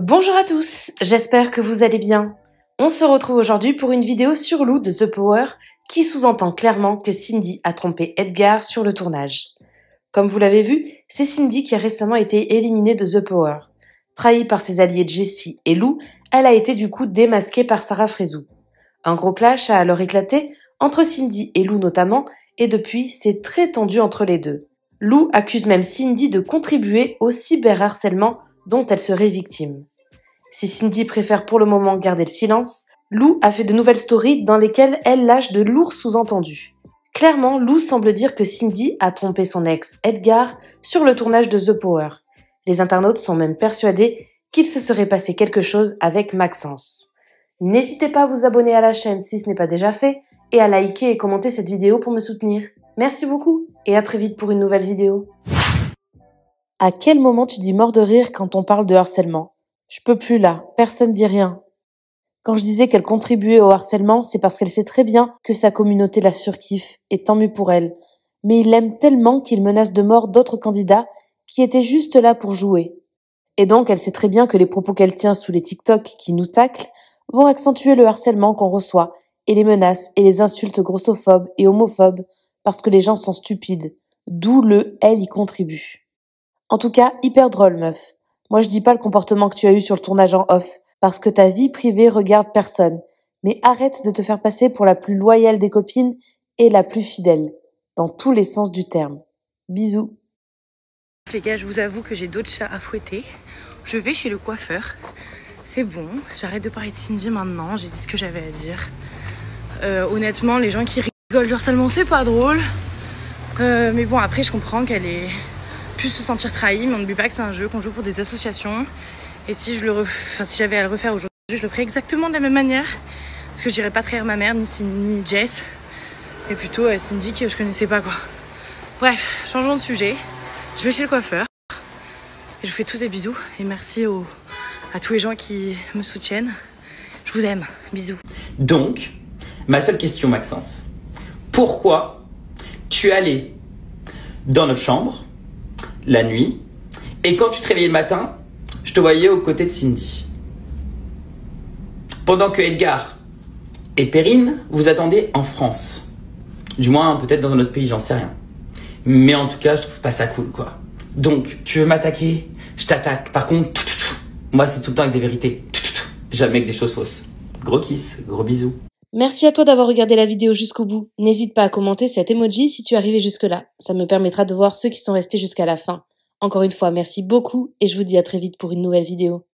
Bonjour à tous, j'espère que vous allez bien. On se retrouve aujourd'hui pour une vidéo sur Lou de The Power qui sous-entend clairement que Cindy a trompé Edgar sur le tournage. Comme vous l'avez vu, c'est Cindy qui a récemment été éliminée de The Power. Trahie par ses alliés Jessie et Lou, elle a été du coup démasquée par Sarah Frézou. Un gros clash a alors éclaté entre Cindy et Lou notamment, et depuis, c'est très tendu entre les deux. Lou accuse même Cindy de contribuer au cyberharcèlement dont elle serait victime. Si Cindy préfère pour le moment garder le silence, Lou a fait de nouvelles stories dans lesquelles elle lâche de lourds sous-entendus. Clairement, Lou semble dire que Cindy a trompé son ex Edgar sur le tournage de The Power. Les internautes sont même persuadés qu'il se serait passé quelque chose avec Maxence. N'hésitez pas à vous abonner à la chaîne si ce n'est pas déjà fait et à liker et commenter cette vidéo pour me soutenir. Merci beaucoup et à très vite pour une nouvelle vidéo. À quel moment tu dis mort de rire quand on parle de harcèlement ? Je peux plus là, personne dit rien. Quand je disais qu'elle contribuait au harcèlement, c'est parce qu'elle sait très bien que sa communauté la surkiffe, et tant mieux pour elle. Mais il l'aime tellement qu'il menace de mort d'autres candidats qui étaient juste là pour jouer. Et donc elle sait très bien que les propos qu'elle tient sous les TikTok qui nous taclent vont accentuer le harcèlement qu'on reçoit, et les menaces et les insultes grossophobes et homophobes, parce que les gens sont stupides. D'où le « elle y contribue ». En tout cas, hyper drôle, meuf. Moi, je dis pas le comportement que tu as eu sur le tournage en off, parce que ta vie privée regarde personne. Mais arrête de te faire passer pour la plus loyale des copines et la plus fidèle, dans tous les sens du terme. Bisous. Les gars, je vous avoue que j'ai d'autres chats à fouetter. Je vais chez le coiffeur. C'est bon, j'arrête de parler de Cindy maintenant, j'ai dit ce que j'avais à dire. Honnêtement, les gens qui rigolent genre seulement, c'est pas drôle. Mais bon, après, je comprends qu'elle ait pu se sentir trahie, mais on n'oublie pas que c'est un jeu, qu'on joue pour des associations. Et si j'avais à le refaire aujourd'hui, je le ferais exactement de la même manière. Parce que je dirais pas trahir ma mère, ni Jess, mais plutôt Cindy, que je connaissais pas, quoi. Bref, changeons de sujet. Je vais chez le coiffeur. Et je vous fais tous des bisous. Et merci à tous les gens qui me soutiennent. Je vous aime. Bisous. Donc, ma seule question, Maxence. Pourquoi tu es allé dans notre chambre la nuit et quand tu te réveillais le matin, je te voyais aux côtés de Cindy? Pendant que Edgar et Perrine vous attendez en France. Du moins, peut-être dans un autre pays, j'en sais rien. Mais en tout cas, je trouve pas ça cool, quoi. Donc, tu veux m'attaquer? Je t'attaque. Par contre, moi, c'est tout le temps avec des vérités. Jamais avec des choses fausses. Gros kiss, gros bisous. Merci à toi d'avoir regardé la vidéo jusqu'au bout. N'hésite pas à commenter cet emoji si tu es arrivé jusque-là. Ça me permettra de voir ceux qui sont restés jusqu'à la fin. Encore une fois, merci beaucoup et je vous dis à très vite pour une nouvelle vidéo.